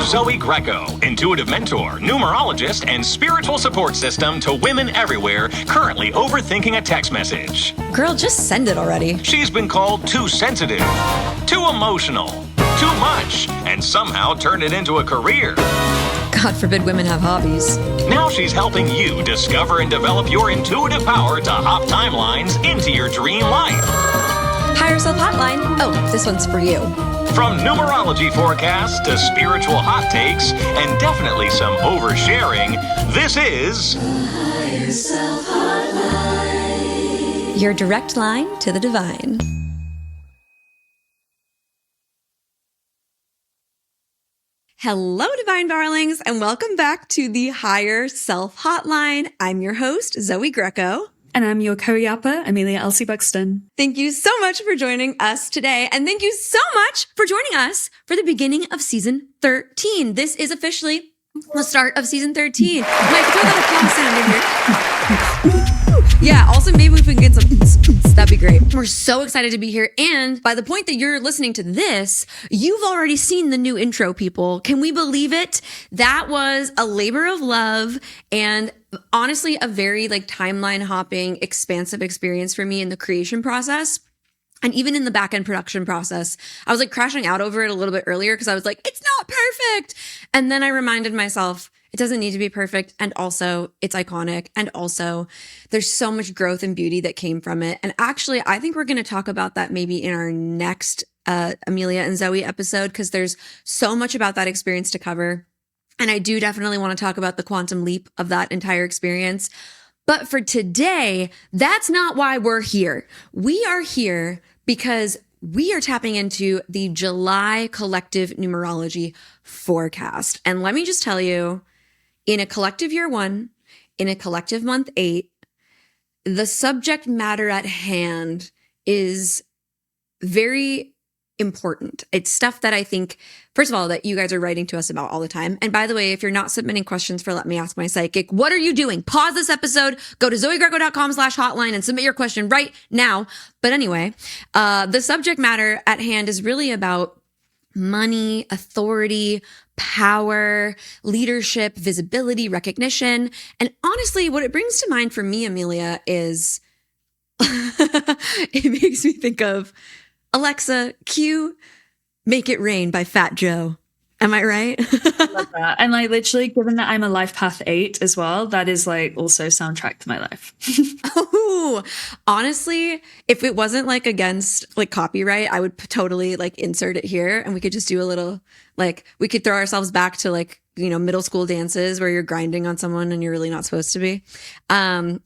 Zoey Greco, intuitive mentor, numerologist, and spiritual support system to women everywhere currently overthinking a text message. Girl, just send it already. She's been called too sensitive, too emotional, too much, and somehow turned it into a career. God forbid women have hobbies. Now she's helping you discover and develop your intuitive power to hop timelines into your dream life. Higher Self Hotline. Oh, this one's for you. From numerology forecasts to spiritual hot takes and definitely some oversharing, this is Higher Self Hotline. Your direct line to the divine. Hello, Divine Darlings, and welcome back to the Higher Self Hotline. I'm your host, Zoey Greco. And I'm your co-yapper, Amelia Elsie Buxton. Thank you so much for joining us today. And thank you so much for joining us for the beginning of season 13. This is officially the start of season 13. Mike, throw that applause sound in here. Yeah, also maybe if we can get some, that'd be great. We're so excited to be here. And by the point that you're listening to this, you've already seen the new intro, people. Can we believe it? That was a labor of love and honestly a very timeline hopping, expansive experience for me in the creation process. And even in the back end production process, I was crashing out over it a little bit earlier because I was like, it's not perfect. And then I reminded myself, it doesn't need to be perfect. And also it's iconic. And also there's so much growth and beauty that came from it. And actually, I think we're going to talk about that maybe in our next Amelia and Zoey episode, because there's so much about that experience to cover. And I do definitely want to talk about the quantum leap of that entire experience. But for today, that's not why we're here. We are here because we are tapping into the July collective numerology forecast. And let me just tell you, in a collective year 1, in a collective month 8, the subject matter at hand is very important. It's stuff that I think, first of all, that you guys are writing to us about all the time. And by the way, if you're not submitting questions for Let Me Ask My Psychic, what are you doing? Pause this episode, go to zoegreco.com/hotline and submit your question right now. But anyway, the subject matter at hand is really about money, authority, power, leadership, visibility, recognition. And honestly, what it brings to mind for me, Amelia, is it makes me think of Alexa, cue Make It Rain by Fat Joe. Am I right? I love that. And literally, given that I'm a life path 8 as well, that is also soundtrack to my life. Oh, honestly, if it wasn't against copyright, I would totally insert it here and we could just do a little, we could throw ourselves back to middle school dances where you're grinding on someone and you're really not supposed to be. I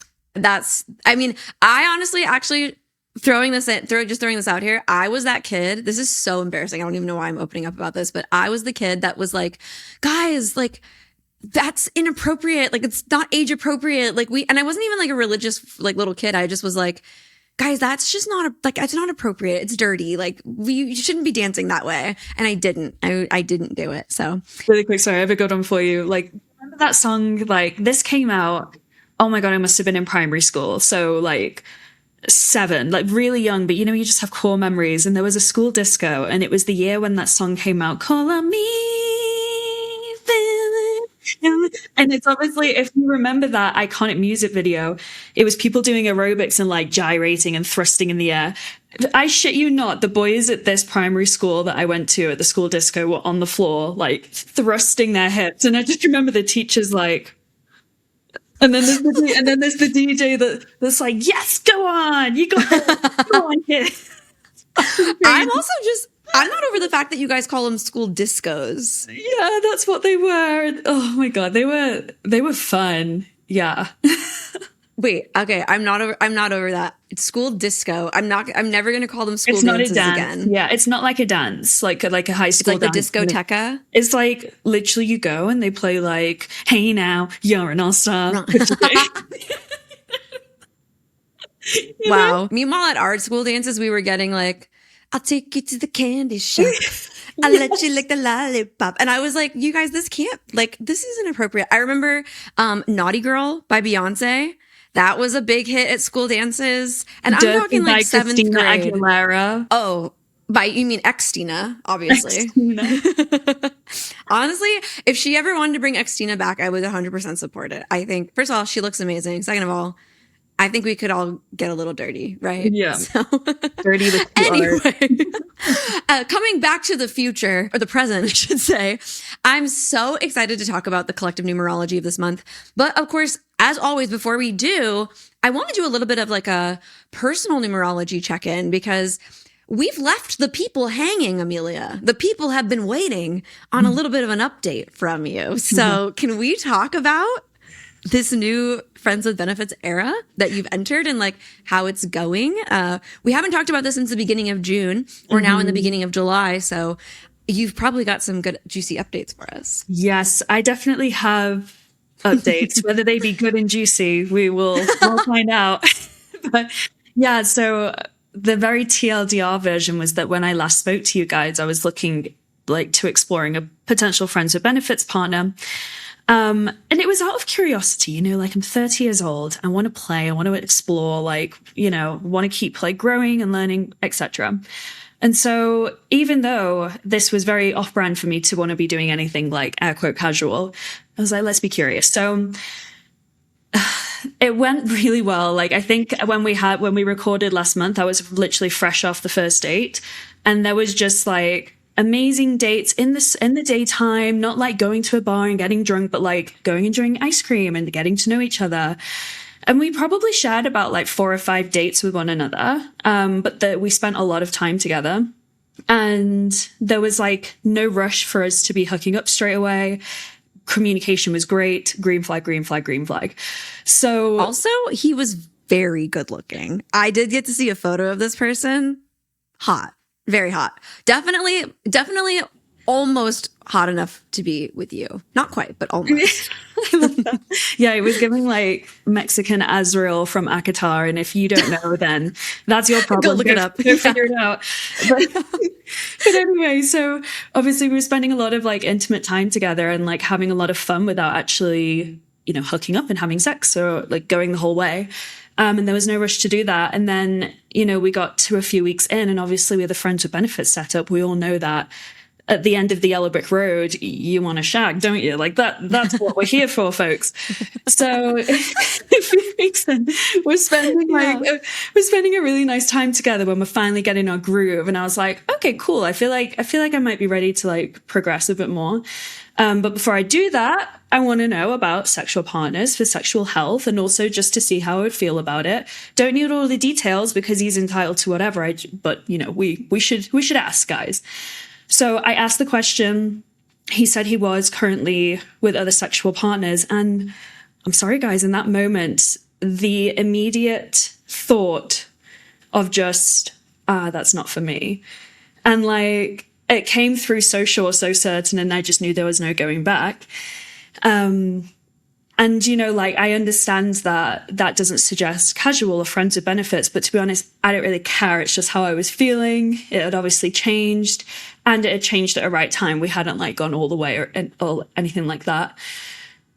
honestly actually throwing this out here, I was that kid. This is so embarrassing. I don't even know why I'm opening up about this, but I was the kid that was guys, that's inappropriate. It's not age appropriate. And I wasn't even a religious little kid. I just was guys, that's just not it's not appropriate. It's dirty. You shouldn't be dancing that way. And I didn't do it. So really quick, sorry, I have a good one for you. Remember that song? This came out. Oh my God, I must have been in primary school. So 7, really young, but you just have core memories. And there was a school disco, and it was the year when that song came out, Call on Me. And it's obviously, if you remember that iconic music video, it was people doing aerobics and gyrating and thrusting in the air. I shit you not, the boys at this primary school that I went to at the school disco were on the floor, thrusting their hips. And I just remember the teachers and then there's the DJ that's yes, go on, you go on, kid. I'm not over the fact that you guys call them school discos. Yeah, that's what they were. Oh my God, they were fun. Yeah. Wait, okay, I'm not over that. It's school disco. I'm never going to call them school dances again. Yeah, it's not like a dance, like a high school dance. It's the discoteca. It's literally you go and they play Hey Now, You're an All-Star. Wow. Meanwhile, at our school dances, we were getting I'll take you to the candy shop. I'll let you lick the lollipop. And I was you guys, this can't, this isn't appropriate. I remember Naughty Girl by Beyonce. That was a big hit at school dances. And I'm talking by 7th Christina grade. Aguilera. Oh, By you mean Xtina, obviously. Honestly, if she ever wanted to bring Xtina back, I would 100% support it. I think, first of all, she looks amazing. Second of all, I think we could all get a little dirty, right? Yeah. So. Dirty with Anyway, coming back to the future, or the present, I should say, I'm so excited to talk about the collective numerology of this month. But of course, as always, before we do, I want to do a little bit of like a personal numerology check-in because we've left the people hanging, Amelia. The people have been waiting on a little bit of an update from you. So can we talk about this new Friends with Benefits era that you've entered and like how it's going? We haven't talked about this since the beginning of June. We're now in the beginning of July. So you've probably got some good juicy updates for us. Yes, I definitely have updates. Whether they be good and juicy, we'll find out. But yeah, so the very TLDR version was that when I last spoke to you guys, I was looking like to exploring a potential Friends with Benefits partner. And it was out of curiosity, like I'm 30 years old. I want to play. I want to explore, like, want to keep like growing and learning, etc. And so even though this was very off brand for me to want to be doing anything like air quote casual, I was like, let's be curious. So it went really well. Like, I think when we recorded last month, I was literally fresh off the first date, and there was just like amazing dates in the daytime, not like going to a bar and getting drunk, but like going and enjoying ice cream and getting to know each other. And we probably shared about like 4 or 5 dates with one another. But we spent a lot of time together, and there was like no rush for us to be hooking up straight away. Communication was great. Green flag, green flag, green flag. So also, he was very good looking. I did get to see a photo of this person. Hot. Very hot. Definitely almost hot enough to be with you. Not quite, but almost. Yeah, it was giving like Mexican Azrael from Akatar. And if you don't know, then that's your problem. Go look it up. Go figure it out. But anyway, so obviously we were spending a lot of like intimate time together and like having a lot of fun without actually, hooking up and having sex or like going the whole way. And there was no rush to do that. And then, we got to a few weeks in, and obviously with the Friends with Benefits setup, we all know that at the end of the yellow brick road, you want to shag, don't you? Like that's what we're here for, folks. So a few weeks in, we're spending a really nice time together when we're finally getting our groove. And I was like, okay, cool. I feel like I might be ready to like progress a bit more. But before I do that, I want to know about sexual partners for sexual health, and also just to see how I would feel about it. Don't need all the details because he's entitled to whatever. But we should ask, guys. So I asked the question. He said he was currently with other sexual partners, and I'm sorry, guys. In that moment, the immediate thought of just that's not for me, and like. It came through so sure, so certain, and I just knew there was no going back. And, like, I understand that doesn't suggest casual or Friends with Benefits, but to be honest, I don't really care. It's just how I was feeling. It had obviously changed, and it had changed at a right time. We hadn't, like, gone all the way or anything like that.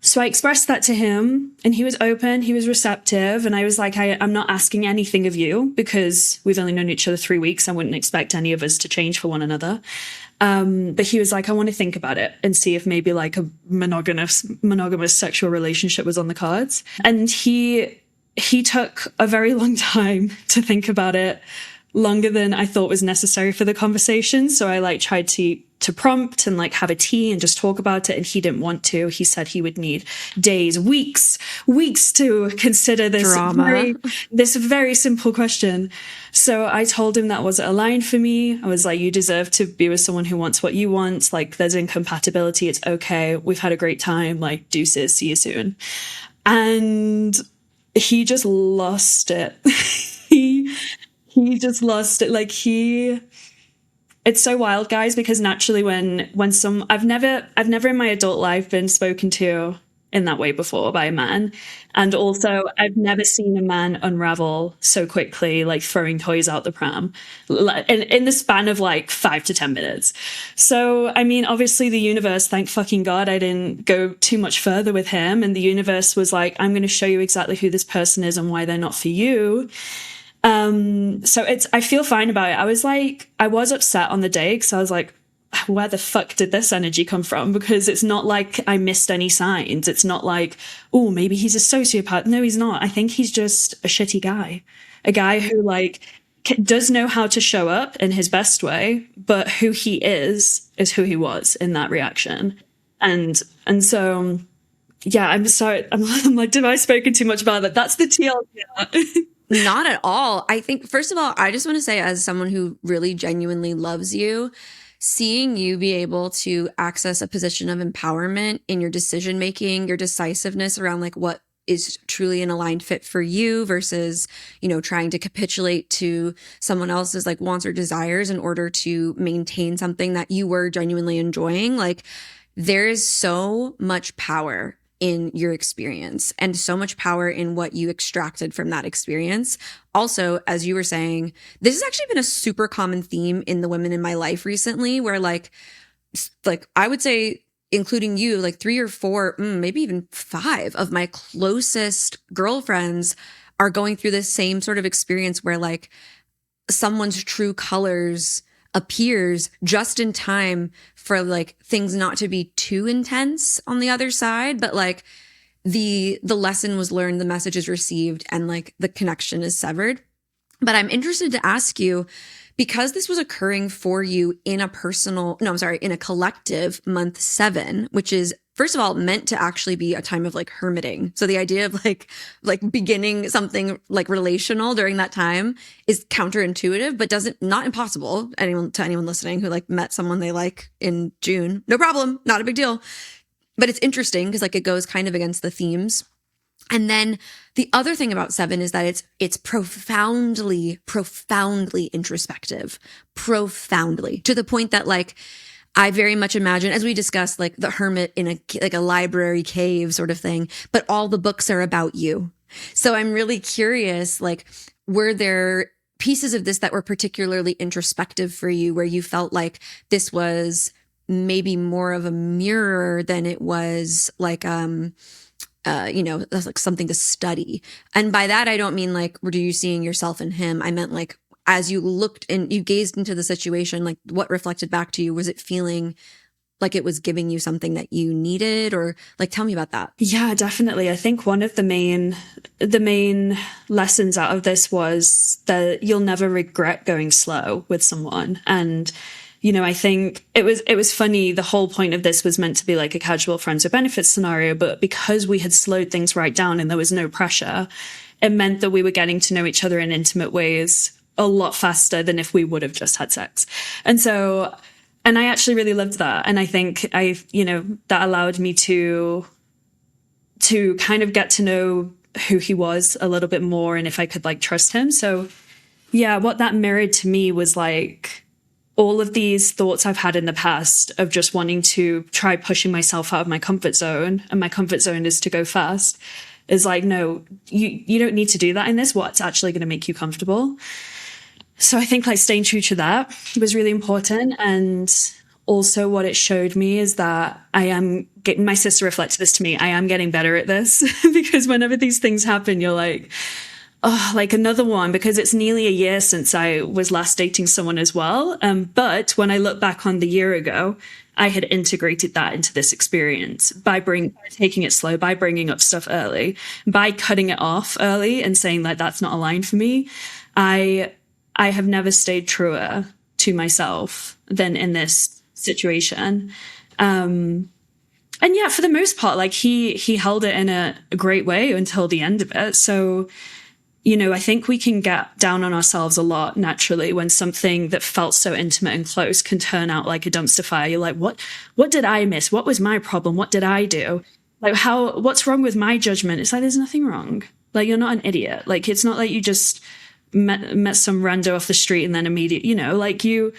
So I expressed that to him, and he was open, he was receptive, and I was like, I'm not asking anything of you because we've only known each other 3 weeks. I wouldn't expect any of us to change for one another. But he was like, I want to think about it and see if maybe like a monogamous sexual relationship was on the cards. And he took a very long time to think about it, longer than I thought was necessary for the conversation. So I like tried to prompt and like have a tea and just talk about it. And he didn't want to. He said he would need days, weeks to consider this this very simple question. So I told him that wasn't aligned for me. I was like, you deserve to be with someone who wants what you want. Like there's incompatibility. It's okay. We've had a great time. Like deuces, see you soon. And he just lost it. He just lost it. Like it's so wild, guys, because naturally when I've never in my adult life been spoken to in that way before by a man. And also I've never seen a man unravel so quickly, like throwing toys out the pram in the span of like 5 to 10 minutes. So, I mean, obviously the universe, thank fucking God, I didn't go too much further with him. And the universe was like, I'm going to show you exactly who this person is and why they're not for you. So I feel fine about it. I was upset on the day because I was like, where the fuck did this energy come from? Because it's not like I missed any signs. It's not like, oh, maybe he's a sociopath. No, he's not. I think he's just a shitty guy, a guy who like does know how to show up in his best way, but who he is who he was in that reaction. And so, yeah, I'm sorry. I'm like, did I spoken too much about that? That's the TLC. Not at all. I think, first of all, I just want to say, as someone who really genuinely loves you, seeing you be able to access a position of empowerment in your decision making, your decisiveness around like what is truly an aligned fit for you versus, you know, trying to capitulate to someone else's like wants or desires in order to maintain something that you were genuinely enjoying. Like, there is so much power in your experience and so much power in what you extracted from that experience. Also, as you were saying, this has actually been a super common theme in the women in my life recently, where like I would say, including you, like 3 or 4, maybe even 5 of my closest girlfriends are going through this same sort of experience where like someone's true colors appears just in time for like things not to be too intense on the other side, but like the lesson was learned, the message is received, and like the connection is severed. But I'm interested to ask you, because this was occurring for you in a collective month 7, which is, first of all, meant to actually be a time of like hermiting. So the idea of like beginning something like relational during that time is counterintuitive, but not impossible. To anyone listening who like met someone they like in June, no problem, not a big deal. But it's interesting because like it goes kind of against the themes. And then the other thing about 7 is that it's profoundly introspective, profoundly, to the point that like I very much imagine, as we discussed, like the hermit in a library cave sort of thing, but all the books are about you. So I'm really curious, like, were there pieces of this that were particularly introspective for you, where you felt like this was maybe more of a mirror than it was like, that's like something to study. And by that, I don't mean like, were you seeing yourself in him? I meant like, as you looked and you gazed into the situation, like what reflected back to you? Was it feeling like it was giving you something that you needed? Or like, tell me about that. Yeah, definitely. I think one of the main lessons out of this was that you'll never regret going slow with someone. And you know, I think it was funny. The whole point of this was meant to be like a casual friends with benefits scenario, but because we had slowed things right down and there was no pressure, it meant that we were getting to know each other in intimate ways a lot faster than if we would have just had sex. And I actually really loved that. And I think that allowed me to kind of get to know who he was a little bit more and if I could like trust him. So yeah, what that mirrored to me was like, all of these thoughts I've had in the past of just wanting to try pushing myself out of my comfort zone, and my comfort zone is to go fast, is like, no, you don't need to do that in this. What's actually going to make you comfortable? So I think like staying true to that was really important. And also what it showed me is that my sister reflected this to me. I am getting better at this because whenever these things happen, you're like, oh, like another one, because it's nearly a year since I was last dating someone as well. But when I look back on the year ago, I had integrated that into this experience by taking it slow, by bringing up stuff early, by cutting it off early and saying like, that's not aligned for me. I have never stayed truer to myself than in this situation. And yeah, for the most part, like he held it in a great way until the end of it. So, you know, I think we can get down on ourselves a lot naturally when something that felt so intimate and close can turn out like a dumpster fire. You're like, what did I miss? What was my problem? What did I do? Like what's wrong with my judgment? It's like, there's nothing wrong. Like, you're not an idiot. Like, it's not like you just met some rando off the street and then immediately, you know, like you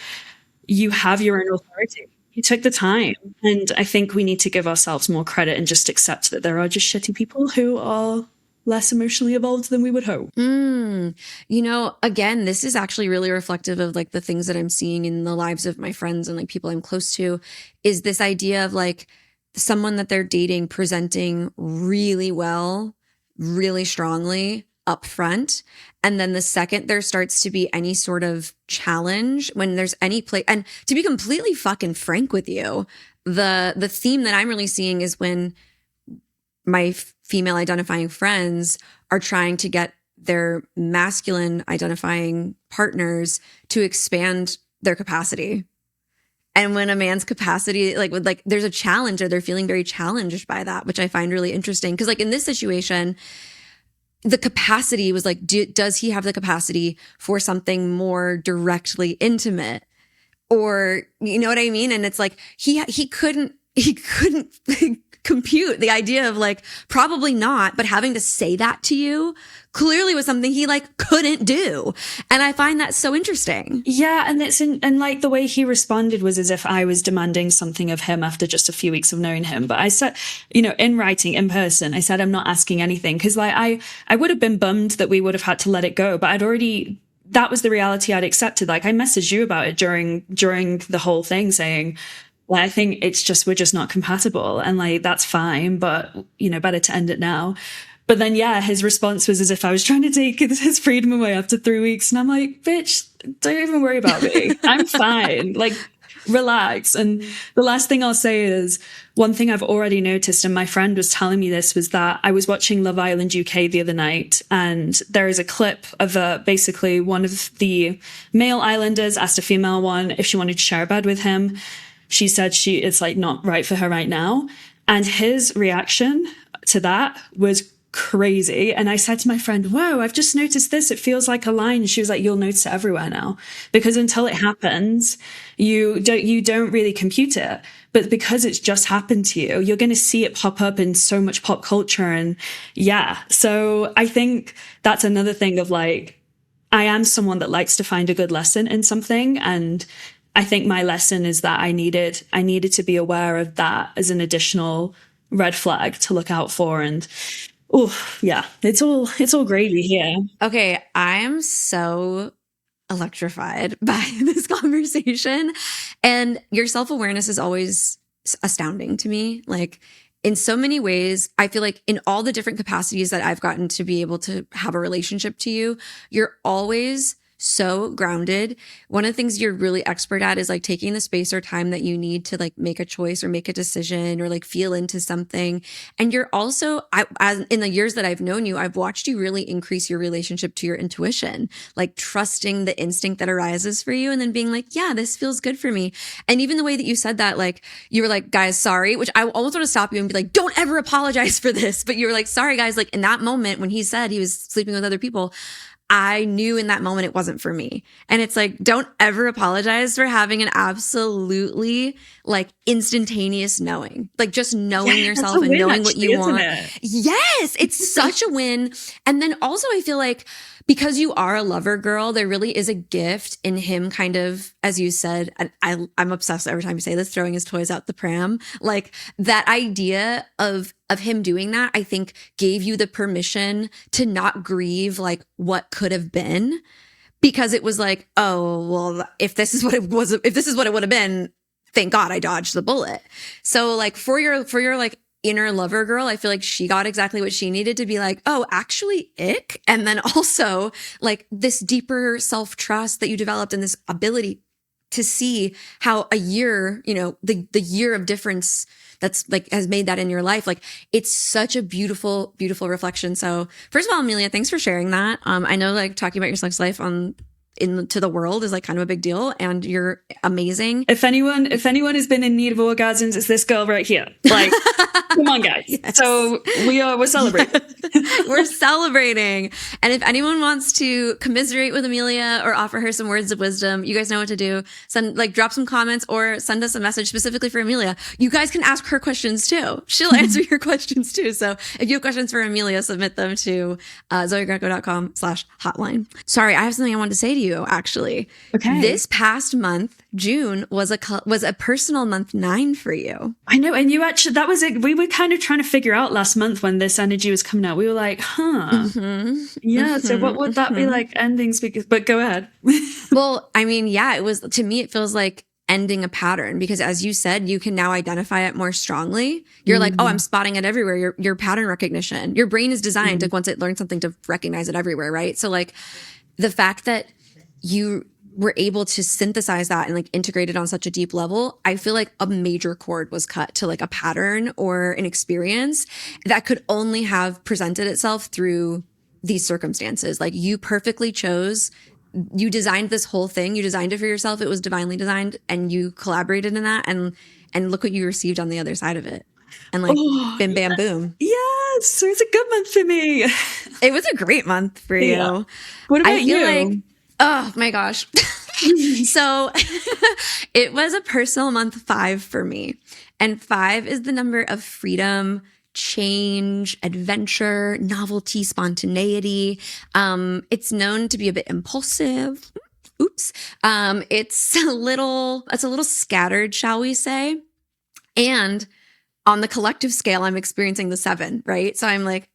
have your own authority. You took the time. And I think we need to give ourselves more credit and just accept that there are just shitty people who are less emotionally evolved than we would hope. You know, again, this is actually really reflective of like the things that I'm seeing in the lives of my friends and like people I'm close to, is this idea of like someone that they're dating presenting really well, really strongly, upfront. And then the second there starts to be any sort of challenge, when there's any play, and to be completely fucking frank with you, the theme that I'm really seeing is when my female identifying friends are trying to get their masculine identifying partners to expand their capacity. And when a man's capacity, there's a challenge, or they're feeling very challenged by that, which I find really interesting. Because like in this situation, the capacity was like, does he have the capacity for something more directly intimate? Or, you know what I mean? And it's like, he couldn't compute the idea of like, probably not, but having to say that to you clearly was something he like couldn't do. And I find that so interesting. Yeah. And like the way he responded was as if I was demanding something of him after just a few weeks of knowing him. But I said, you know, in writing, in person, I said, I'm not asking anything. Cause like I would have been bummed that we would have had to let it go, but that was the reality I'd accepted. Like I messaged you about it during the whole thing saying, well, I think we're just not compatible, and like, that's fine, but you know, better to end it now. But then, yeah, his response was as if I was trying to take his freedom away after 3 weeks. And I'm like, bitch, don't even worry about me. I'm fine. Like, relax. And the last thing I'll say is one thing I've already noticed, and my friend was telling me this, was that I was watching Love Island UK the other night, and there is a clip of basically one of the male islanders asked a female one if she wanted to share a bed with him. She said it's like not right for her right now. And his reaction to that was crazy. And I said to my friend, whoa, I've just noticed this. It feels like a line. And she was like, you'll notice it everywhere now. Because until it happens, you don't really compute it. But because it's just happened to you, you're going to see it pop up in so much pop culture. And yeah, so I think that's another thing of like, I am someone that likes to find a good lesson in something. And I think my lesson is that I needed to be aware of that as an additional red flag to look out for. And oh yeah, it's all gravy here. Okay, I am so electrified by this conversation, and your self-awareness is always astounding to me. Like in so many ways, I feel like in all the different capacities that I've gotten to be able to have a relationship to you, you're always so grounded. One of the things you're really expert at is like taking the space or time that you need to like make a choice or make a decision or like feel into something. And you're also, as in the years that I've known you, I've watched you really increase your relationship to your intuition, like trusting the instinct that arises for you and then being like, yeah, this feels good for me. And even the way that you said that, like you were like, guys, sorry, which I almost want to stop you and be like, don't ever apologize for this. But you were like, sorry guys, like in that moment when he said he was sleeping with other people, I knew in that moment it wasn't for me. And it's like, don't ever apologize for having an absolutely like instantaneous knowing, like just knowing yourself and knowing what you want. Yes, it's such a win. And then also I feel like because you are a lover girl, there really is a gift in him kind of, as you said, and I'm obsessed every time you say this, throwing his toys out the pram. Like that idea of him doing that, I think gave you the permission to not grieve like what could have been, because it was like, oh, well, if this is what it would have been, thank God I dodged the bullet. So like for your like inner lover girl, I feel like she got exactly what she needed to be like, oh, actually ick. And then also like this deeper self-trust that you developed and this ability to see how a year, you know, the year of difference that's like has made that in your life. Like it's such a beautiful, beautiful reflection. So first of all, Amelia, thanks for sharing that. I know like talking about your sex life to the world is like kind of a big deal, and you're amazing. If anyone has been in need of orgasms, it's this girl right here. Like, come on, guys. Yes. So we're celebrating. We're celebrating. And if anyone wants to commiserate with Amelia or offer her some words of wisdom, you guys know what to do. Drop some comments or send us a message specifically for Amelia. You guys can ask her questions too. She'll answer your questions too. So if you have questions for Amelia, submit them to zoegreco.com/hotline. Sorry, I have something I wanted to say to you. Actually, okay. This past month, June was a personal month 9 for you. I know, and you actually that was it. We were kind of trying to figure out last month when this energy was coming out. We were like, yeah. Mm-hmm. So what would that be like endings? But go ahead. Well, I mean, yeah, it was to me. It feels like ending a pattern, because as you said, you can now identify it more strongly. You're like, oh, I'm spotting it everywhere. Your pattern recognition. Your brain is designed to, once it learns something, to recognize it everywhere, right? So like the fact that you were able to synthesize that and like integrate it on such a deep level, I feel like a major chord was cut to like a pattern or an experience that could only have presented itself through these circumstances. Like you perfectly chose, you designed this whole thing, you designed it for yourself, it was divinely designed, and you collaborated in that, and look what you received on the other side of it. And like bim bam boom. Yes, so it's a good month for me. It was a great month for you. Yeah. What about I feel you? like, oh my gosh. So it was a personal month 5 for me. And 5 is the number of freedom, change, adventure, novelty, spontaneity. It's known to be a bit impulsive. Oops. It's a little scattered, shall we say. And on the collective scale, I'm experiencing the 7, right? So I'm like,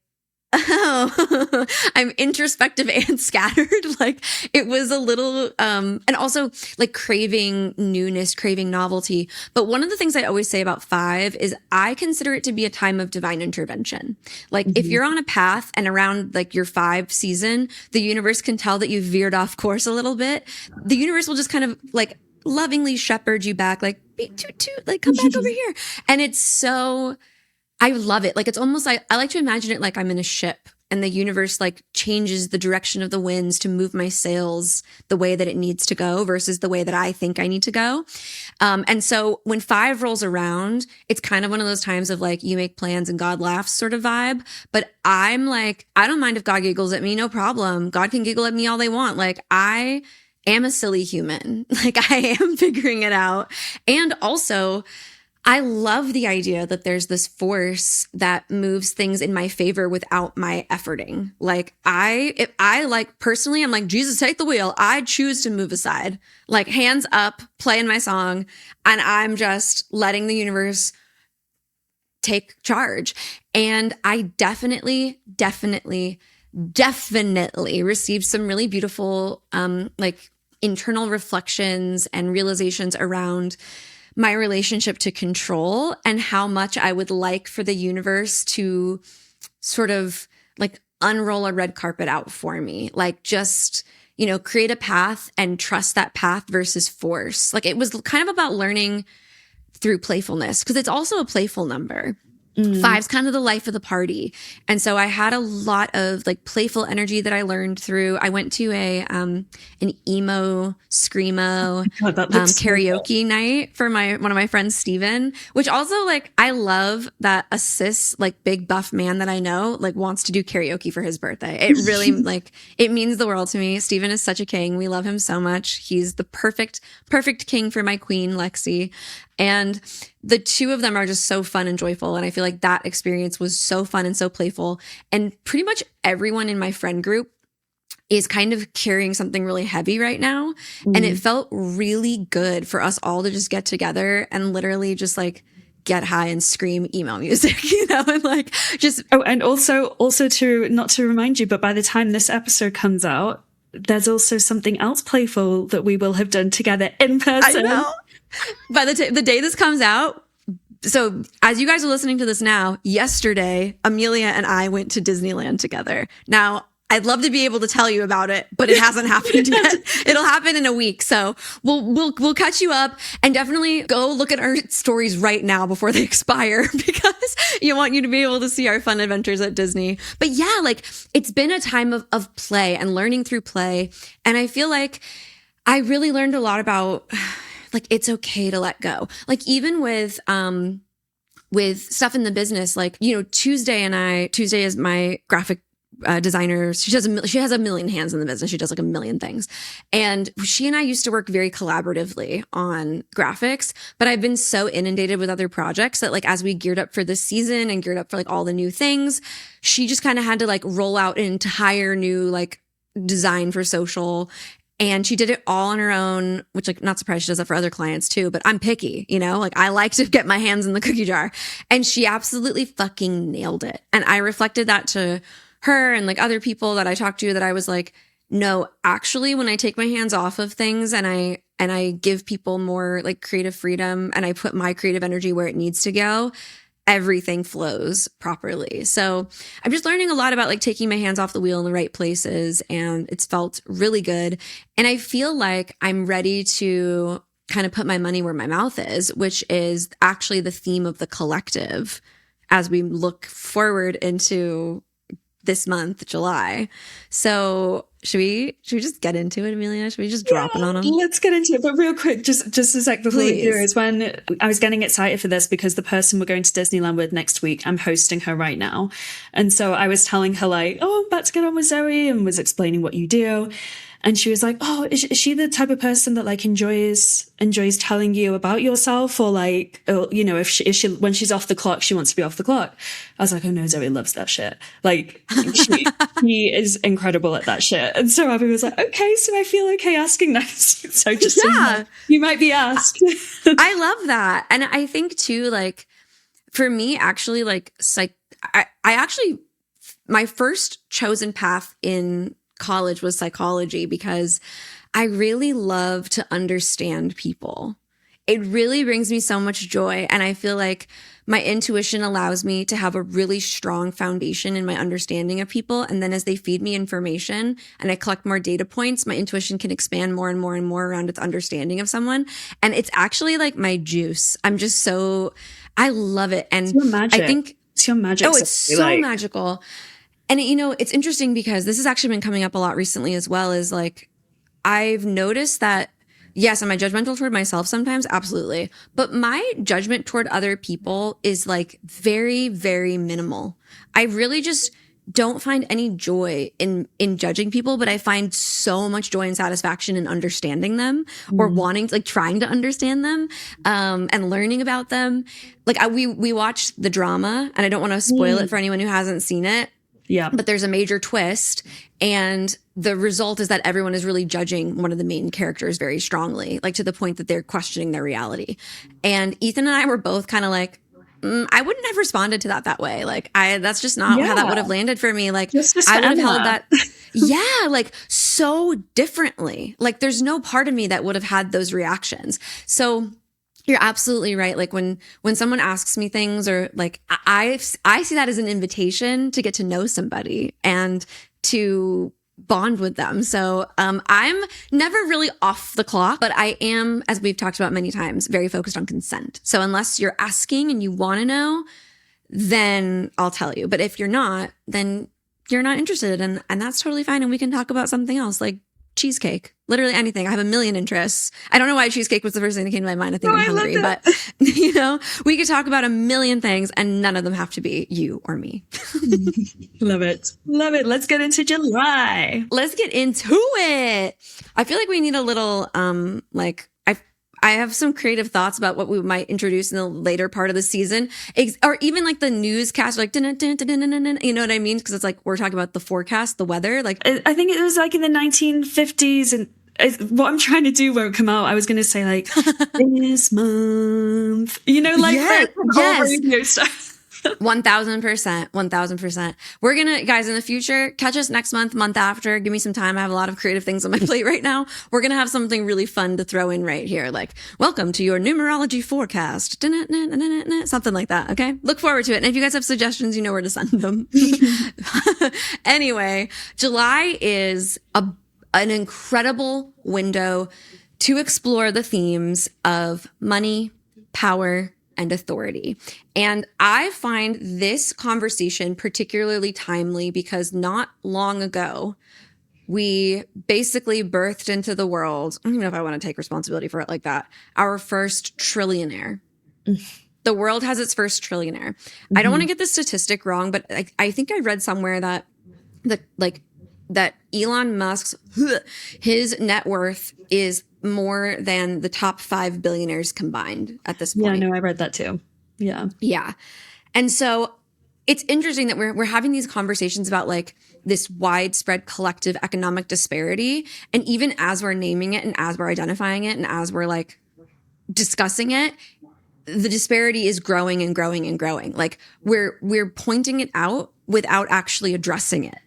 oh, I'm introspective and scattered. Like it was a little, and also like craving newness, craving novelty. But one of the things I always say about 5 is I consider it to be a time of divine intervention. Like if you're on a path and around like your 5 season, the universe can tell that you veered off course a little bit. The universe will just kind of like lovingly shepherd you back, like beep, toot, toot, like come back over here. And it's so, I love it. Like, it's almost like, I like to imagine it like I'm in a ship and the universe like changes the direction of the winds to move my sails the way that it needs to go versus the way that I think I need to go. And so when 5 rolls around, it's kind of one of those times of like, you make plans and God laughs sort of vibe. But I'm like, I don't mind if God giggles at me, no problem. God can giggle at me all they want. Like I am a silly human. Like I am figuring it out. And also, I love the idea that there's this force that moves things in my favor without my efforting. Like if I like personally, I'm like, Jesus, take the wheel. I choose to move aside, like hands up, playing my song. And I'm just letting the universe take charge. And I definitely received some really beautiful, like internal reflections and realizations around my relationship to control and how much I would like for the universe to sort of like unroll a red carpet out for me. Like just, you know, create a path and trust that path versus force. Like it was kind of about learning through playfulness because it's also a playful number. 5's kind of the life of the party. And so I had a lot of like playful energy that I learned through. I went to an emo, screamo, karaoke night for one of my friends, Steven, which also like, I love that a cis, like big buff man that I know, like wants to do karaoke for his birthday. It really like, it means the world to me. Steven is such a king. We love him so much. He's the perfect king for my queen, Lexi. And the two of them are just so fun and joyful. And I feel like that experience was so fun and so playful. And pretty much everyone in my friend group is kind of carrying something really heavy right now. And it felt really good for us all to just get together and literally just like get high and scream emo music, you know, and like just. Oh, and also to not to remind you, but by the time this episode comes out, there's also something else playful that we will have done together in person. I know. By the day this comes out, so as you guys are listening to this now, yesterday, Amelia and I went to Disneyland together. Now, I'd love to be able to tell you about it, but it hasn't happened yet. It'll happen in a week. So we'll catch you up and definitely go look at our stories right now before they expire because you want you to be able to see our fun adventures at Disney. But yeah, like it's been a time of play and learning through play. And I feel like I really learned a lot about like, it's okay to let go. Like even with stuff in the business, like, you know, Tuesday is my graphic designer. She has a million hands in the business. She does like a million things. And she and I used to work very collaboratively on graphics, but I've been so inundated with other projects that like, as we geared up for this season and geared up for like all the new things, she just kind of had to like roll out an entire new like design for social. And she did it all on her own, which like not surprised she does that for other clients too, but I'm picky, you know, like I like to get my hands in the cookie jar. And she absolutely fucking nailed it. And I reflected that to her and like other people that I talked to that I was like, no, actually, when I take my hands off of things and I give people more like creative freedom and I put my creative energy where it needs to go, everything flows properly. So I'm just learning a lot about like taking my hands off the wheel in the right places, and it's felt really good. And I feel like I'm ready to kind of put my money where my mouth is, which is actually the theme of the collective as we look forward into this month, July. So should we just get into it, Amelia? Should we just drop it on them? Let's get into it. But real quick, just a sec before we do, is when I was getting excited for this because the person we're going to Disneyland with next week, I'm hosting her right now. And so I was telling her like, oh, I'm about to get on with Zoey, and was explaining what you do. And she was like, oh, is she the type of person that like enjoys telling you about yourself, or like, oh, you know, if she when she's off the clock, she wants to be off the clock. I was like, oh no, Zoey loves that shit. Like she is incredible at that shit. And so Abby was like, okay, so I feel okay asking that. So just so you might be asked. I love that. And I think too, like for me, actually, like I actually, my first chosen path in college was psychology because I really love to understand people. It really brings me so much joy. And I feel like my intuition allows me to have a really strong foundation in my understanding of people. And then as they feed me information and I collect more data points, my intuition can expand more and more and more around its understanding of someone. And it's actually like my juice. I love it. And it's your magic. I think it's your magic. Oh, it's so magical. And, you know, it's interesting because this has actually been coming up a lot recently as well, is like, I've noticed that, yes, am I judgmental toward myself sometimes? Absolutely. But my judgment toward other people is like very, very minimal. I really just don't find any joy in judging people, but I find so much joy and satisfaction in understanding them or wanting, like trying to understand them, and learning about them. Like we watched the drama, and I don't want to spoil it for anyone who hasn't seen it. Yeah. But there's a major twist, and the result is that everyone is really judging one of the main characters very strongly, like to the point that they're questioning their reality. And Ethan and I were both kind of like, I wouldn't have responded to that way. Like that's just not how that would have landed for me. Like I would have held that, like so differently. Like there's no part of me that would have had those reactions. So you're absolutely right. Like when someone asks me things, or like I see that as an invitation to get to know somebody and to bond with them. So I'm never really off the clock, but I am, as we've talked about many times, very focused on consent. So unless you're asking and you want to know, then I'll tell you. But if you're not, then you're not interested, and that's totally fine. And we can talk about something else, like cheesecake, literally anything. I have a million interests. I don't know why cheesecake was the first thing that came to my mind. I think I'm hungry, but you know, we could talk about a million things and none of them have to be you or me. Love it. Love it. Let's get into July. Let's get into it. I feel like we need a little, I have some creative thoughts about what we might introduce in the later part of the season, or even like the newscast, like, you know what I mean? Because it's like, we're talking about the forecast, the weather. Like, I think it was like in the 1950s, and what I'm trying to do won't come out. I was going to say like, this month, you know, like radio stuff. 1000%. We're gonna, guys, in the future, catch us next month after. Give me some time. I have a lot of creative things on my plate right now. We're gonna have something really fun to throw in right here, like welcome to your numerology forecast, something like that. Okay, look forward to it. And if you guys have suggestions, you know where to send them. Anyway, July is an incredible window to explore the themes of money, power, and authority. And I find this conversation particularly timely because not long ago, we basically birthed into the world, I don't even know if I want to take responsibility for it like that, our first trillionaire. The world has its first trillionaire. I don't want to get the statistic wrong, but I think I read somewhere that Elon Musk's, his net worth is more than the top 5 billionaires combined at this point. Yeah, no, I read that too. Yeah. Yeah. And so it's interesting that we're having these conversations about like this widespread collective economic disparity. And even as we're naming it and as we're identifying it and as we're like discussing it, the disparity is growing and growing and growing. Like we're pointing it out without actually addressing it.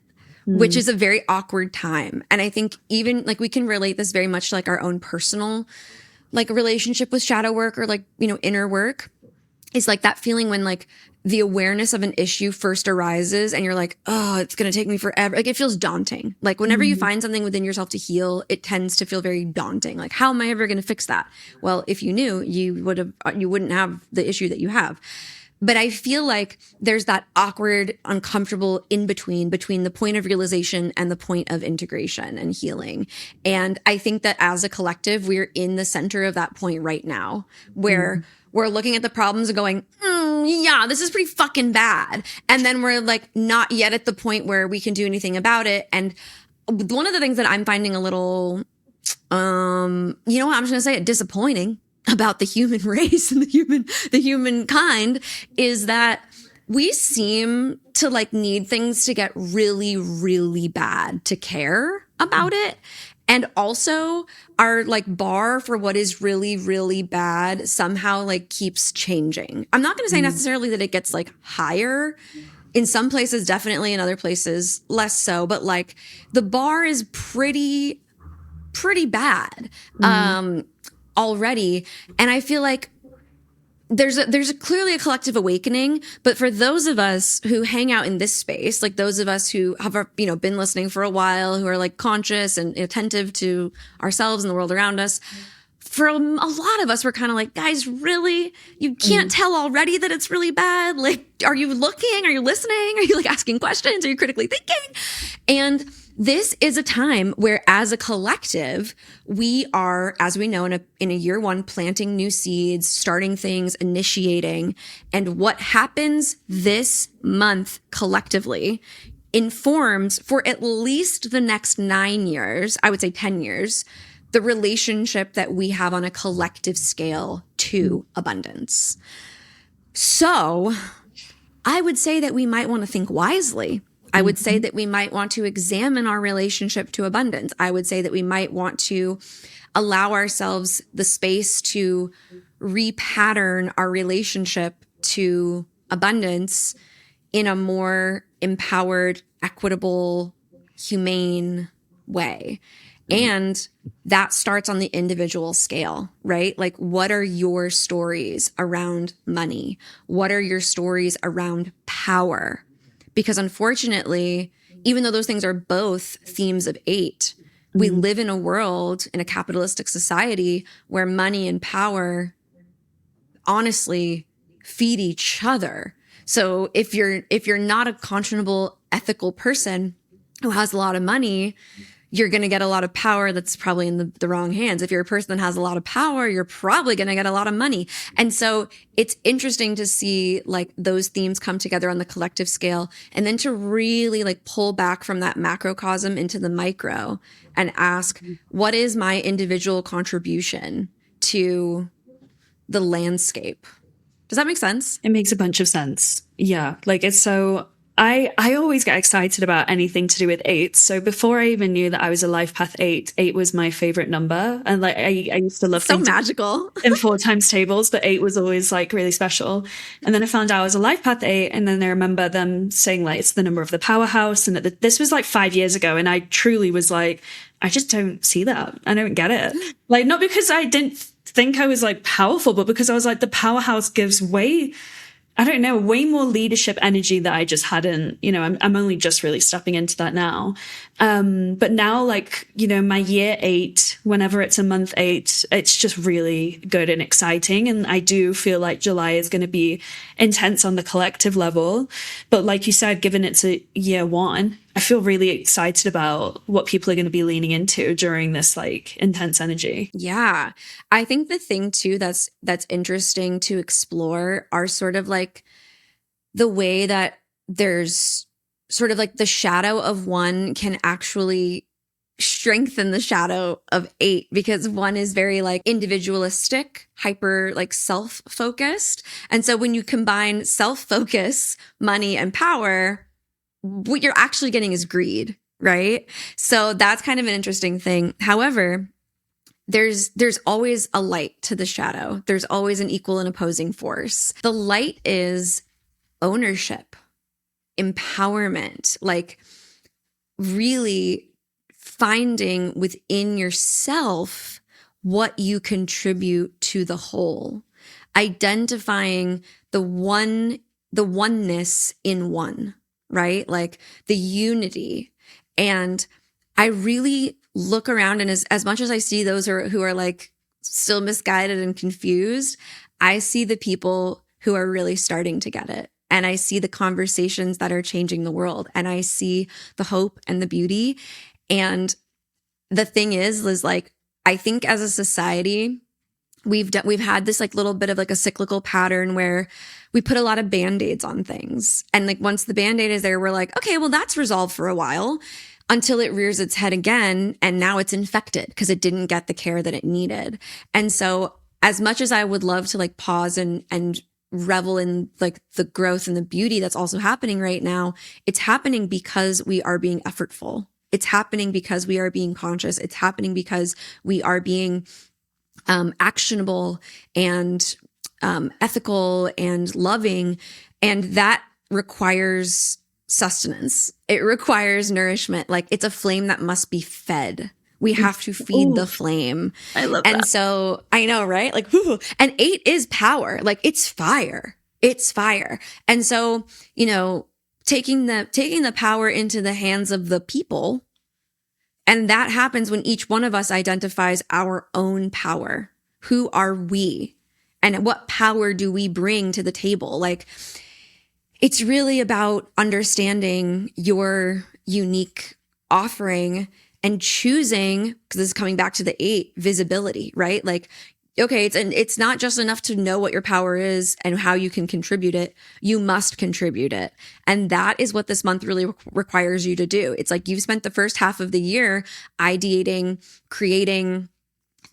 which is a very awkward time. And I think even like we can relate this very much to like our own personal like relationship with shadow work or like, you know, inner work. Is like that feeling when like the awareness of an issue first arises and you're like, oh, it's going to take me forever. Like it feels daunting. Like whenever you find something within yourself to heal, it tends to feel very daunting. Like, how am I ever going to fix that? Well, if you knew, you wouldn't have the issue that you have. But I feel like there's that awkward, uncomfortable in between the point of realization and the point of integration and healing. And I think that as a collective, we're in the center of that point right now where we're looking at the problems and going, yeah, this is pretty fucking bad. And then we're like not yet at the point where we can do anything about it. And one of the things that I'm finding a little, you know what, I'm just going to say it, disappointing about the human race and the humankind is that we seem to like need things to get really, really bad to care about it. And also our like bar for what is really, really bad somehow like keeps changing. I'm not going to say necessarily that it gets like higher. In some places, definitely. In other places, less so. But like the bar is pretty bad already. And I feel like there's clearly a collective awakening, but for those of us who hang out in this space, like those of us who have, you know, been listening for a while, who are like conscious and attentive to ourselves and the world around us, for a lot of us, we're kind of like, guys, really? You can't tell already that it's really bad? Like, are you looking? Are you listening? Are you like asking questions? Are you critically thinking? And this is a time where as a collective, we are, as we know, in a year one, planting new seeds, starting things, initiating. And what happens this month collectively informs for at least the next 9 years, I would say 10 years, the relationship that we have on a collective scale to abundance. So I would say that we might want to think wisely. I would say that we might want to examine our relationship to abundance. I would say that we might want to allow ourselves the space to repattern our relationship to abundance in a more empowered, equitable, humane way. And that starts on the individual scale, right? Like, what are your stories around money? What are your stories around power? Because unfortunately, even though those things are both themes of 8, we live in a world, in a capitalistic society where money and power honestly feed each other. So if you're not a conscionable, ethical person who has a lot of money, you're going to get a lot of power that's probably in the wrong hands. If you're a person that has a lot of power, you're probably going to get a lot of money. And so it's interesting to see like those themes come together on the collective scale, and then to really like pull back from that macrocosm into the micro and ask, what is my individual contribution to the landscape? Does that make sense? It makes a bunch of sense. Yeah. Like it's so, I always get excited about anything to do with 8. So before I even knew that I was a life path 8, 8 was my favorite number. And like, I used to love so things magical in 4 times tables, but 8 was always like really special. And then I found out I was a life path 8. And then I remember them saying like, it's the number of the powerhouse. And this was like 5 years ago. And I truly was like, I just don't see that. I don't get it. Like, not because I didn't think I was like powerful, but because I was like, the powerhouse gives way more leadership energy that I just hadn't, I'm only just really stepping into that now. But now, like, my year 8, whenever it's a month 8, it's just really good and exciting. And I do feel like July is going to be intense on the collective level. But like you said, given it's a year 1, I feel really excited about what people are going to be leaning into during this like intense energy. Yeah. I think the thing too that's interesting to explore are sort of like the way that there's sort of like the shadow of 1 can actually strengthen the shadow of 8, because 1 is very like individualistic, hyper like self-focused. And so when you combine self-focus, money, and power, what you're actually getting is greed, right? So that's kind of an interesting thing. However, there's always a light to the shadow. There's always an equal and opposing force. The light is ownership, empowerment, like really finding within yourself what you contribute to the whole, identifying the oneness in one, right? Like the unity. And I really look around, and as much as I see those who are like still misguided and confused, I see the people who are really starting to get it. And I see the conversations that are changing the world, and I see the hope and the beauty. And the thing is like, I think as a society, we've had this like little bit of like a cyclical pattern where we put a lot of band-aids on things. And like once the band-aid is there, we're like, okay, well, that's resolved for a while, until it rears its head again. And now it's infected because it didn't get the care that it needed. And so as much as I would love to like pause and revel in like the growth and the beauty that's also happening right now, it's happening because we are being effortful. It's happening because we are being conscious. It's happening because we are being actionable and ethical and loving. And that requires sustenance. It requires nourishment. Like it's a flame that must be fed. We have to feed the flame. I love that. And so I know, right? Like, whew. And 8 is power. Like it's fire. It's fire. And so, you know, taking the power into the hands of the people. And that happens when each one of us identifies our own power. Who are we? And what power do we bring to the table? Like, it's really about understanding your unique offering and choosing, because this is coming back to the 8, visibility, right? Like, okay, it's not just enough to know what your power is and how you can contribute it. You must contribute it. And that is what this month really requires you to do. It's like you've spent the first half of the year ideating, creating,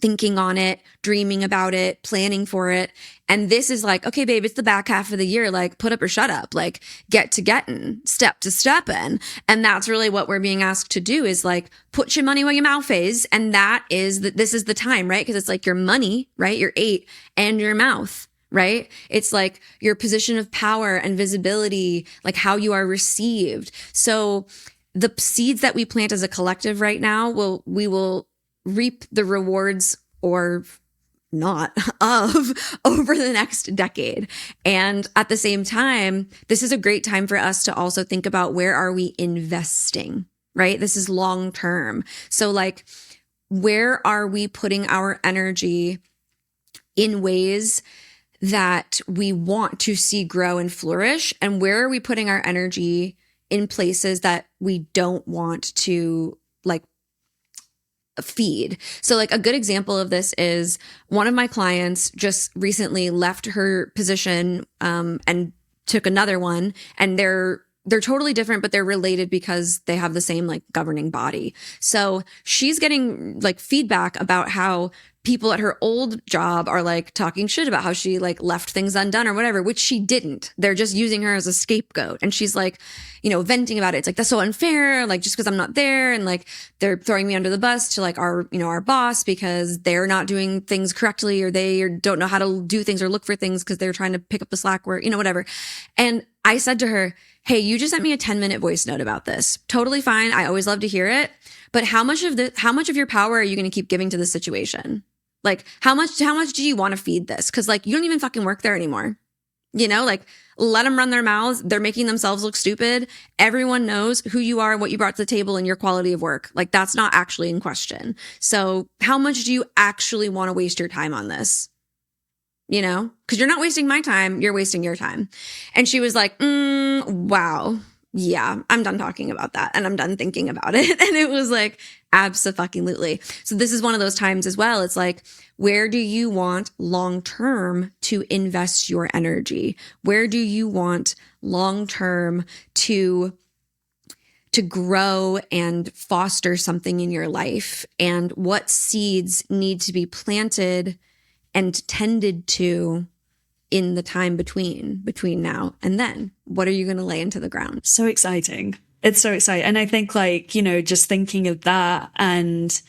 thinking on it, dreaming about it, planning for it. And this is like, okay, babe, it's the back half of the year. Like put up or shut up, like get to getting, step to stepping. And that's really what we're being asked to do, is like put your money where your mouth is. And this is the time, right? Because it's like your money, right? Your 8 and your mouth, right? It's like your position of power and visibility, like how you are received. So the seeds that we plant as a collective right now, we will reap the rewards or not of over the next decade. And at the same time, this is a great time for us to also think about, where are we investing, right? This is long term. So like, where are we putting our energy in ways that we want to see grow and flourish? And where are we putting our energy in places that we don't want to like feed? So like a good example of this is one of my clients just recently left her position and took another one, and they're totally different, but they're related because they have the same like governing body. So she's getting like feedback about how people at her old job are like talking shit about how she like left things undone or whatever, which she didn't. They're just using her as a scapegoat. And she's like, you know, venting about it. It's like, that's so unfair. Like, just because I'm not there, and like they're throwing me under the bus to like our boss because they're not doing things correctly, or they don't know how to do things or look for things because they're trying to pick up the slack where, whatever. And I said to her, hey, you just sent me a 10-minute voice note about this. Totally fine. I always love to hear it. But how much of your power are you going to keep giving to the situation? Like, how much do you want to feed this? Because like, you don't even fucking work there anymore. Like, let them run their mouths. They're making themselves look stupid. Everyone knows who you are, what you brought to the table, and your quality of work. Like, that's not actually in question. So how much do you actually want to waste your time on this? Because you're not wasting my time, you're wasting your time. And she was like, wow. Yeah, I'm done talking about that, and I'm done thinking about it. And it was like, abso-fucking-lutely. So this is one of those times as well. It's like, where do you want long-term to invest your energy? Where do you want long-term to grow and foster something in your life? And what seeds need to be planted and tended to in the time between now and then? What are you going to lay into the ground? So exciting. It's so exciting. And I think like, just thinking of that, and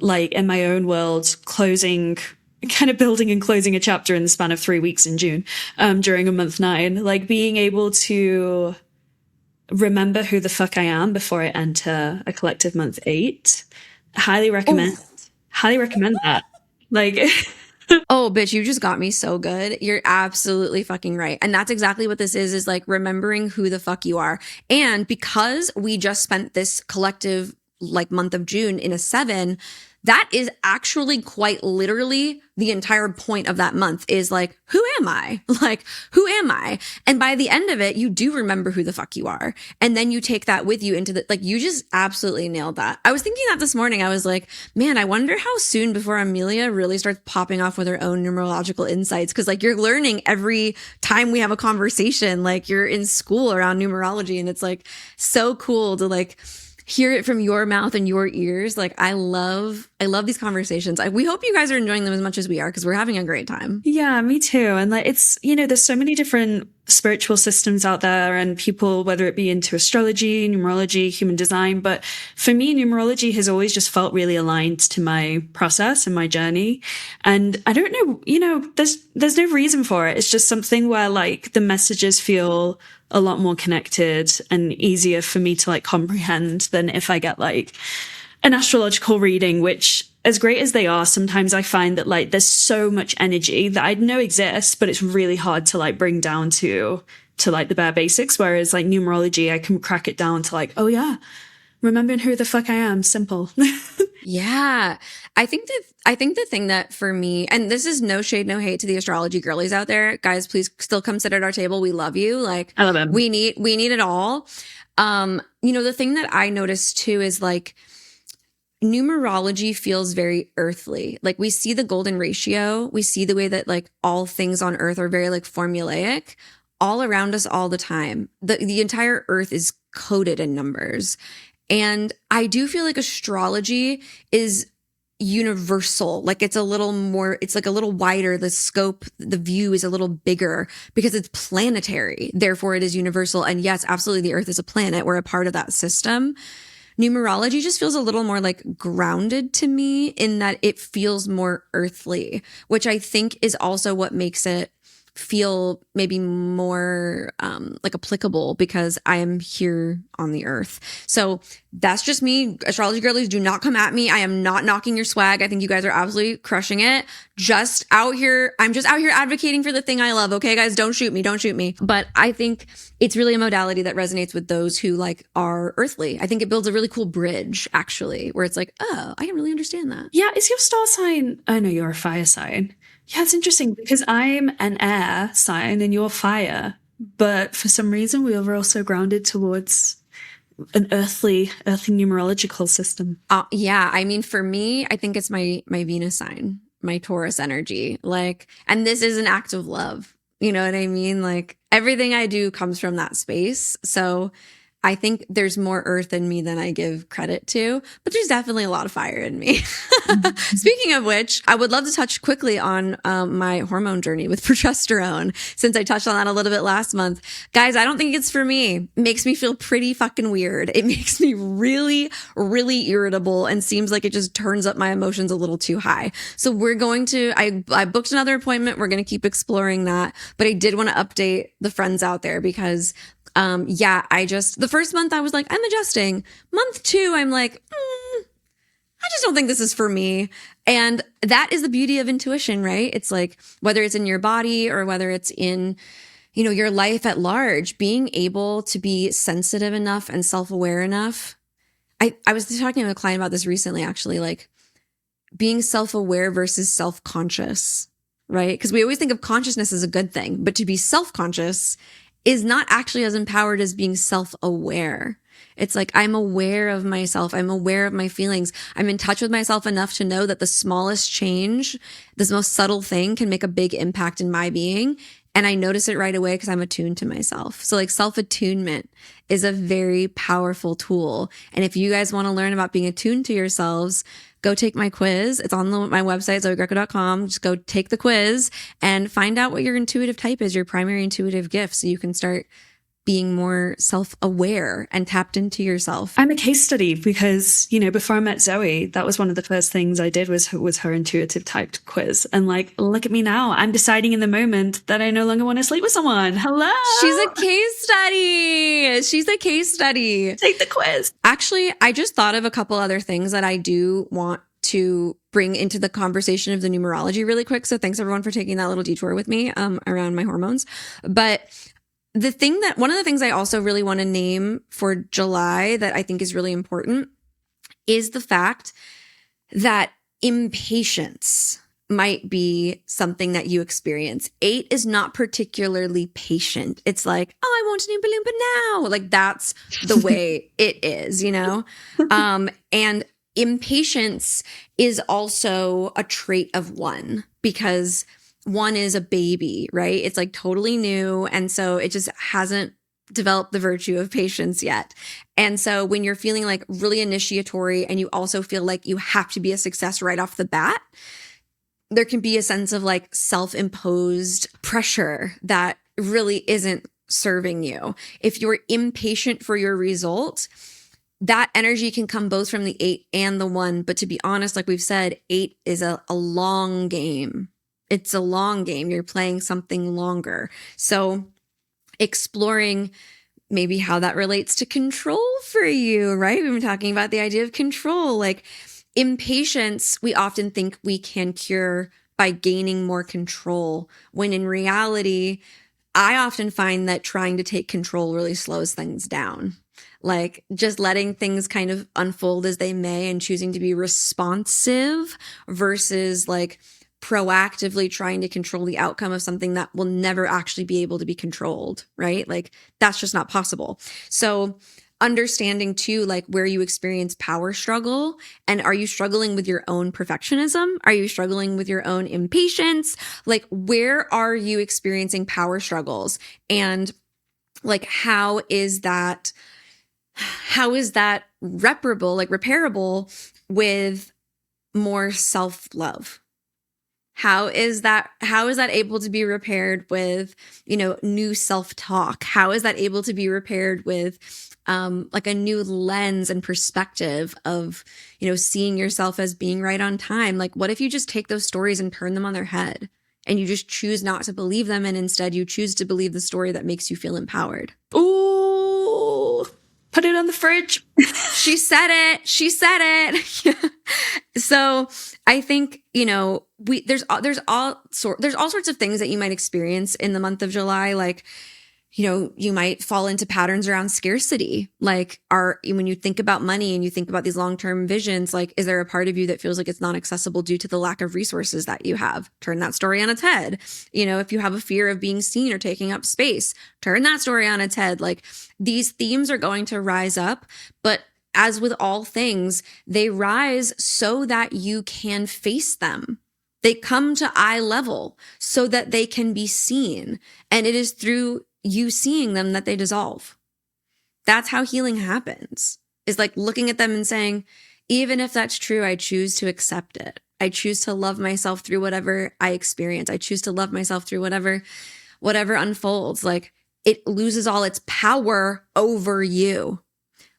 like in my own world, kind of building and closing a chapter in the span of 3 weeks in June, during a month 9, like being able to remember who the fuck I am before I enter a collective month 8. Highly recommend. Highly recommend that. Like, Oh, bitch, you just got me so good. You're absolutely fucking right. And that's exactly what this is like remembering who the fuck you are. And because we just spent this collective like month of June in a 7, that is actually quite literally the entire point of that month is like, who am I? Like, who am I? And by the end of it, you do remember who the fuck you are. And then you take that with you into the, like, you just absolutely nailed that. I was thinking that this morning. I was like, man, I wonder how soon before Amelia really starts popping off with her own numerological insights. Cause like you're learning every time we have a conversation, like you're in school around numerology and it's like so cool to like, hear it from your mouth and your ears. Like I love these conversations. We hope you guys are enjoying them as much as we are because we're having a great time. yeah, me too. And like, it's, you know, there's so many different spiritual systems out there and people, whether it be into astrology, numerology, human design. But for me, numerology has always just felt really aligned to my process and my journey. And I don't know, you know, there's no reason for it. It's just something where like the messages feel a lot more connected and easier for me to like comprehend than if I get like an astrological reading, which as great as they are, sometimes I find that like there's so much energy that I know exists, but it's really hard to like bring down to like the bare basics. Whereas like numerology, I can crack it down to like, oh yeah, remembering who the fuck I am. Simple. Yeah. I think the thing that for me, and this is no shade, no hate to the astrology girlies out there, guys, please still come sit at our table. We love you. Like I love them. We need it all. You know, the thing that I noticed too is like numerology feels very earthly. Like we see the golden ratio. We see the way that like all things on earth are very like formulaic all around us all the time. The entire earth is coded in numbers. And I do feel like astrology is universal. Like it's a little more, it's like a little wider. The scope, the view is a little bigger because it's planetary. Therefore it is universal. And yes, absolutely. The earth is a planet. We're a part of that system. Numerology just feels a little more like grounded to me in that it feels more earthly, which I think is also what makes it feel maybe more like applicable because I am here on the earth. So that's just me. Astrology girlies, do not come at me. I am not knocking your swag. I think you guys are absolutely crushing it. Just out here. I'm just out here advocating for the thing I love. Okay, guys, don't shoot me. Don't shoot me. But I think it's really a modality that resonates with those who like are earthly. I think it builds a really cool bridge actually, where it's like, oh, I can really understand that. Yeah. Is your star sign? Oh no, you're a fire sign. Yeah, it's interesting because I'm an air sign and you're fire, but for some reason we are also grounded towards an earthly numerological system. Yeah, I mean, for me, I think it's my Venus sign, my Taurus energy. Like, and this is an act of love. You know what I mean? Like everything I do comes from that space. So I think there's more earth in me than I give credit to, but there's definitely a lot of fire in me. Speaking of which, I would love to touch quickly on my hormone journey with progesterone, since I touched on that a little bit last month. Guys, I don't think it's for me. It makes me feel pretty fucking weird. It makes me really, really irritable and seems like it just turns up my emotions a little too high. So we're going to, I booked another appointment. We're going to keep exploring that, but I did want to update the friends out there because the first month I was like, I'm adjusting. Month 2, I'm like, I just don't think this is for me. And that is the beauty of intuition, right? It's like, whether it's in your body or whether it's in, you know, your life at large, being able to be sensitive enough and self-aware enough. I was talking to a client about this recently, actually, like being self-aware versus self-conscious, right? Because we always think of consciousness as a good thing, but to be self-conscious is not actually as empowered as being self-aware. It's like, I'm aware of myself. I'm aware of my feelings. I'm in touch with myself enough to know that the smallest change, this most subtle thing can make a big impact in my being. And I notice it right away because I'm attuned to myself. So like self-attunement is a very powerful tool. And if you guys want to learn about being attuned to yourselves, go take my quiz. It's on my website, zoegreco.com. Just go take the quiz and find out what your intuitive type is, your primary intuitive gift, so you can start being more self-aware and tapped into yourself. I'm a case study because, you know, before I met Zoey, that was one of the first things I did was her intuitive typed quiz. And like, look at me now. I'm deciding in the moment that I no longer want to sleep with someone. Hello. She's a case study. She's a case study. Take the quiz. Actually, I just thought of a couple other things that I do want to bring into the conversation of the numerology really quick. So thanks everyone for taking that little detour with me around my hormones. But one of the things I also really want to name for July that I think is really important is the fact that impatience might be something that you experience. 8 is not particularly patient. It's like, oh, I want an Oompa Loompa now. Like that's the way it is, you know? And impatience is also a trait of 1 because 1 is a baby, right? It's like totally new. And so it just hasn't developed the virtue of patience yet. And so when you're feeling like really initiatory and you also feel like you have to be a success right off the bat, there can be a sense of like self-imposed pressure that really isn't serving you. If you're impatient for your result, that energy can come both from the 8 and the 1. But to be honest, like we've said, 8 is a long game. It's a long game. You're playing something longer. So exploring maybe how that relates to control for you, right? We've been talking about the idea of control. Like impatience, we often think we can cure by gaining more control, when in reality, I often find that trying to take control really slows things down. Like just letting things kind of unfold as they may and choosing to be responsive versus like proactively trying to control the outcome of something that will never actually be able to be controlled, right? Like that's just not possible. So understanding too, like where you experience power struggle, and are you struggling with your own perfectionism? Are you struggling with your own impatience? Like where are you experiencing power struggles? And like, how is that repairable with more self-love? How is that able to be repaired with, you know, new self-talk? How is that able to be repaired with like a new lens and perspective of, you know, seeing yourself as being right on time? Like, what if you just take those stories and turn them on their head and you just choose not to believe them, and instead you choose to believe the story that makes you feel empowered? Ooh, put it on the fridge. She said it. She said it. So I think, you know, there's all sorts of things that you might experience in the month of July. Like, you know, you might fall into patterns around scarcity. Like, when you think about money and you think about these long-term visions, like, is there a part of you that feels like it's not accessible due to the lack of resources that you have? Turn that story on its head. You know, if you have a fear of being seen or taking up space, turn that story on its head. Like, these themes are going to rise up, but as with all things, they rise so that you can face them. They come to eye level so that they can be seen. And it is through you seeing them that they dissolve. That's how healing happens, is like looking at them and saying, even if that's true, I choose to accept it. I choose to love myself through whatever I experience. I choose to love myself through whatever unfolds. Like, it loses all its power over you.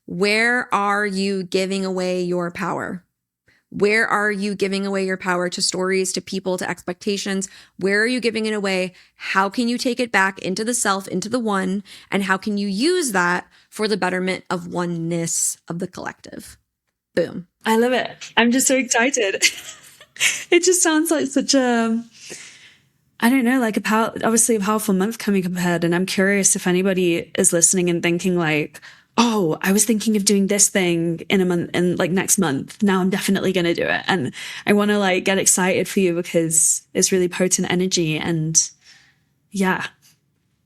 Where are you giving away your power? Where are you giving away your power to stories, to people, to expectations? Where are you giving it away? How can you take it back into the self, into the one? And how can you use that for the betterment of oneness of the collective? Boom. I love it. I'm just so excited. It just sounds like such a, I don't know, like obviously a powerful month coming up ahead. And I'm curious if anybody is listening and thinking like, oh, I was thinking of doing this thing in a month, and like next month. Now I'm definitely going to do it. And I want to like get excited for you because it's really potent energy. And yeah.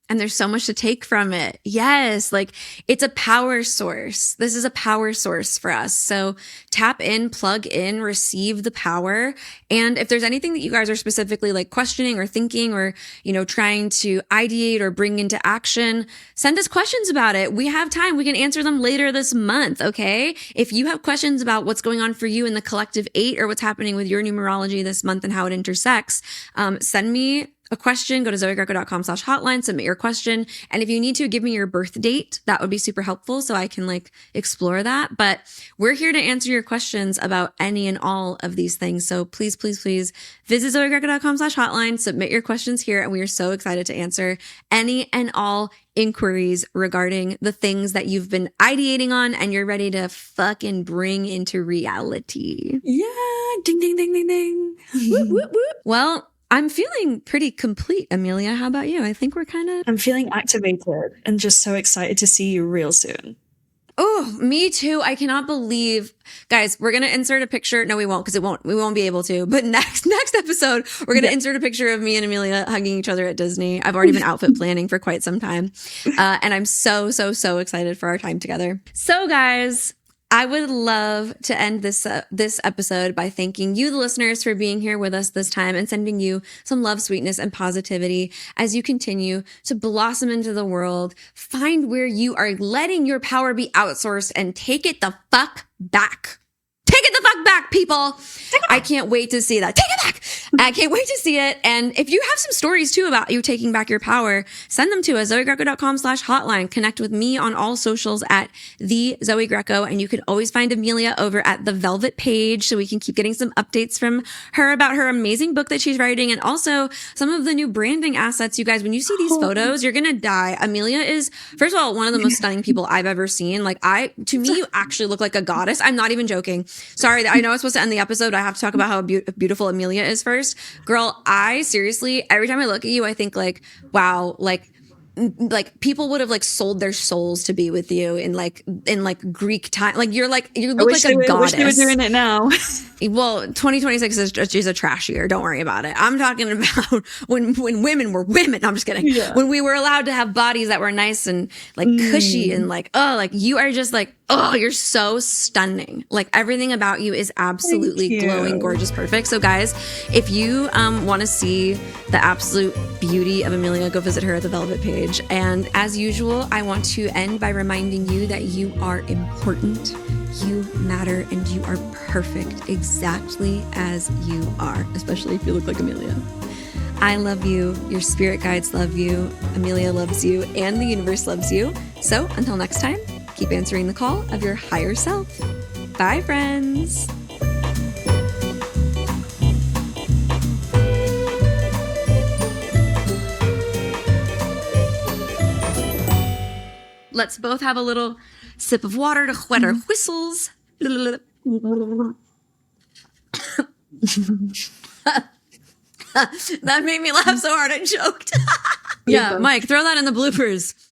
And there's so much to take from it. Yes, like it's a power source. This is a power source for us. So tap in, plug in, receive the power. And if there's anything that you guys are specifically like questioning or thinking or, you know, trying to ideate or bring into action, send us questions about it. We have time. We can answer them later this month. Okay. If you have questions about what's going on for you in the collective 8 or what's happening with your numerology this month and how it intersects, send me a question, go to zoegreco.com/hotline, submit your question. And if you need to, give me your birth date. That would be super helpful so I can like explore that. But we're here to answer your questions about any and all of these things. So please, please, please visit zoegreco.com/hotline, submit your questions here. And we are so excited to answer any and all inquiries regarding the things that you've been ideating on and you're ready to fucking bring into reality. Yeah. Ding, ding, ding, ding, ding. Whoop, whoop, whoop. Well, I'm feeling pretty complete, Amelia. How about you? I think we're kind of... I'm feeling activated and just so excited to see you real soon. Oh, me too. I cannot believe, guys, we're going to insert a picture. No, we won't, because we won't be able to. But next episode, we're going to insert a picture of me and Amelia hugging each other at Disney. I've already been outfit planning for quite some time. And I'm so, so, so excited for our time together. So guys, I would love to end this episode by thanking you, the listeners, for being here with us this time and sending you some love, sweetness, and positivity as you continue to blossom into the world. Find where you are letting your power be outsourced and take it the fuck back. Take it the fuck back, people. I can't wait to see that. Take it back. I can't wait to see it. And if you have some stories too about you taking back your power, send them to us, zoegreco.com/hotline. Connect with me on all socials at the Zoey Greco. And you can always find Amelia over at the Velvet page so we can keep getting some updates from her about her amazing book that she's writing and also some of the new branding assets. You guys, when you see these photos, you're going to die. Amelia is, first of all, one of the most stunning people I've ever seen. Like to me, you actually look like a goddess. I'm not even joking. Sorry, I know I'm supposed to end the episode. I have to talk about how beautiful Amelia is first. Girl, I seriously, every time I look at you, I think like, wow, like people would have like sold their souls to be with you in like Greek time. Like you look like a goddess. I wish they were doing it now. Well, 2026 is a trash year. Don't worry about it. I'm talking about when women were women. I'm just kidding. Yeah. When we were allowed to have bodies that were nice and like cushy and like, oh, like you are just like, oh, you're so stunning. Like everything about you is absolutely glowing, gorgeous, perfect. So guys, if you want to see the absolute beauty of Amelia, go visit her at the Velvet page. And as usual, I want to end by reminding you that you are important. You matter and you are perfect exactly as you are, especially if you look like Amelia. I love you. Your spirit guides love you. Amelia loves you and the universe loves you. So until next time, keep answering the call of your higher self. Bye, friends. Let's both have a little sip of water to wet our whistles. That made me laugh so hard I choked. Yeah, Mike, throw that in the bloopers.